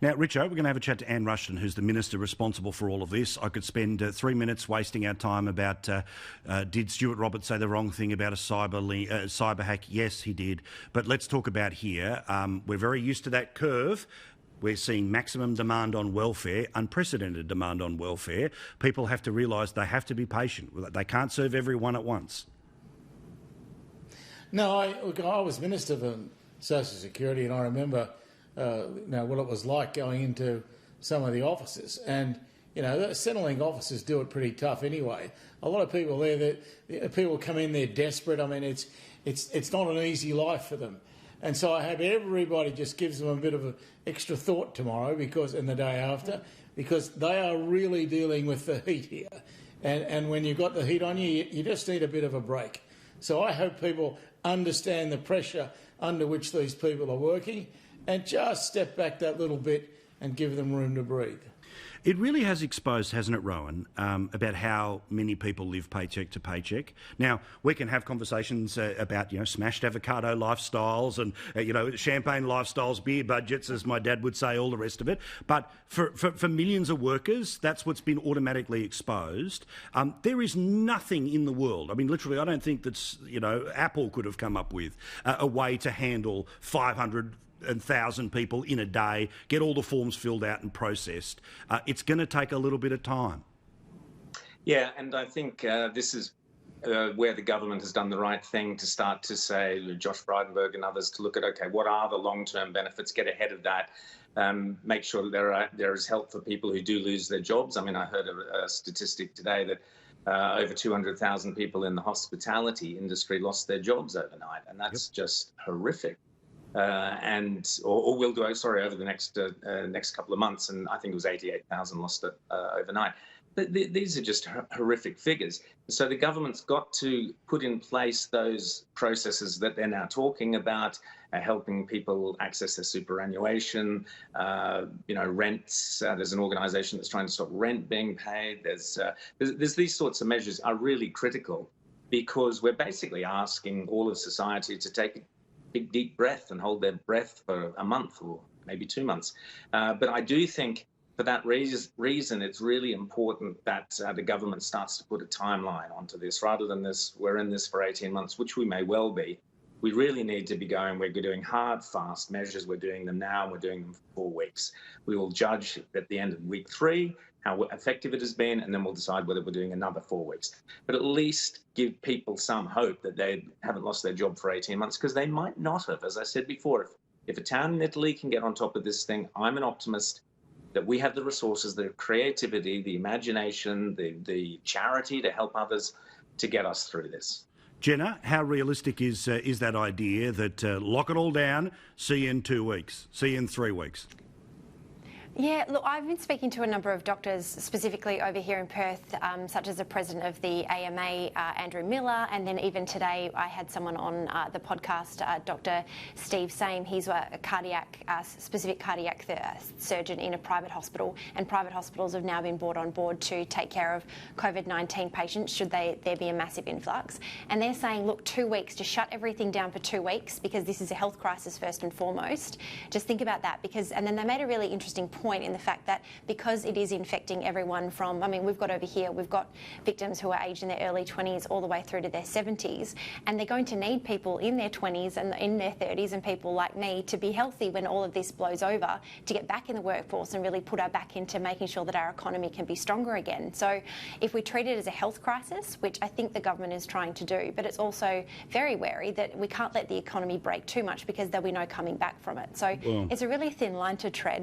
Now, Richo, we're going to have a chat to Anne Rushton, who's the minister responsible for all of this. I could spend 3 minutes wasting our time about did Stuart Roberts say the wrong thing about a cyber hack? Yes, he did. But let's talk about here. We're very used to that curve. We're seeing maximum demand on welfare, unprecedented demand on welfare. People have to realise they have to be patient. They can't serve everyone at once. No, I was Minister for Social Security, and I remember what it was like going into some of the offices. And, the Centrelink offices do it pretty tough anyway. A lot of people there, people come in there desperate. I mean, it's not an easy life for them. And so I hope everybody just gives them a bit of an extra thought tomorrow and the day after, because they are really dealing with the heat here. And when you've got the heat on you, you just need a bit of a break. So I hope people understand the pressure under which these people are working and just step back that little bit and give them room to breathe. It really has exposed, hasn't it, Rowan, about how many people live paycheck to paycheck. Now, we can have conversations about, smashed avocado lifestyles and, champagne lifestyles, beer budgets, as my dad would say, all the rest of it. But for millions of workers, that's what's been automatically exposed. There is nothing in the world. I mean, literally, I don't think that's, Apple could have come up with a way to handle 500,000 people in a day, get all the forms filled out and processed. It's going to take a little bit of time. Yeah, and I think this is where the government has done the right thing to start to say, Josh Frydenberg and others, to look at, OK, what are the long-term benefits, get ahead of that, make sure that there is help for people who do lose their jobs. I mean, I heard a statistic today that over 200,000 people in the hospitality industry lost their jobs overnight, and that's just horrific. Or will do, over the next couple of months, and I think it was 88,000 lost it overnight. These are just horrific figures. So the government's got to put in place those processes that they're now talking about, helping people access their superannuation, rents. There's an organisation that's trying to stop rent being paid. There's these sorts of measures are really critical, because we're basically asking all of society to take a big, deep breath and hold their breath for a month or maybe 2 months. But I do think for that reason, it's really important that the government starts to put a timeline onto this, rather than this, we're in this for 18 months, which we may well be. We really need to be going, we're doing hard, fast measures. We're doing them now, and we're doing them for 4 weeks. We will judge at the end of week 3 how effective it has been, and then we'll decide whether we're doing another 4 weeks. But at least give people some hope that they haven't lost their job for 18 months, because they might not have. As I said before, if a town in Italy can get on top of this thing, I'm an optimist that we have the resources, the creativity, the imagination, the charity to help others to get us through this. Jenna, how realistic is that idea that lock it all down, see you in 2 weeks, see you in 3 weeks? Yeah, look, I've been speaking to a number of doctors specifically over here in Perth, such as the president of the AMA, Andrew Miller, and then even today I had someone on the podcast, Dr. Steve Same. He's a specific cardiac surgeon in a private hospital, and private hospitals have now been brought on board to take care of COVID-19 patients should there be a massive influx. And they're saying, look, 2 weeks, to shut everything down for 2 weeks, because this is a health crisis first and foremost. Just think about that, and then they made a really interesting point in the fact that because it is infecting everyone from, we've got victims who are aged in their early 20s all the way through to their 70s, and they're going to need people in their 20s and in their 30s and people like me to be healthy when all of this blows over, to get back in the workforce and really put our back into making sure that our economy can be stronger again. So if we treat it as a health crisis, which I think the government is trying to do, but it's also very wary that we can't let the economy break too much, because there'll be no coming back from it. So it's a really thin line to tread.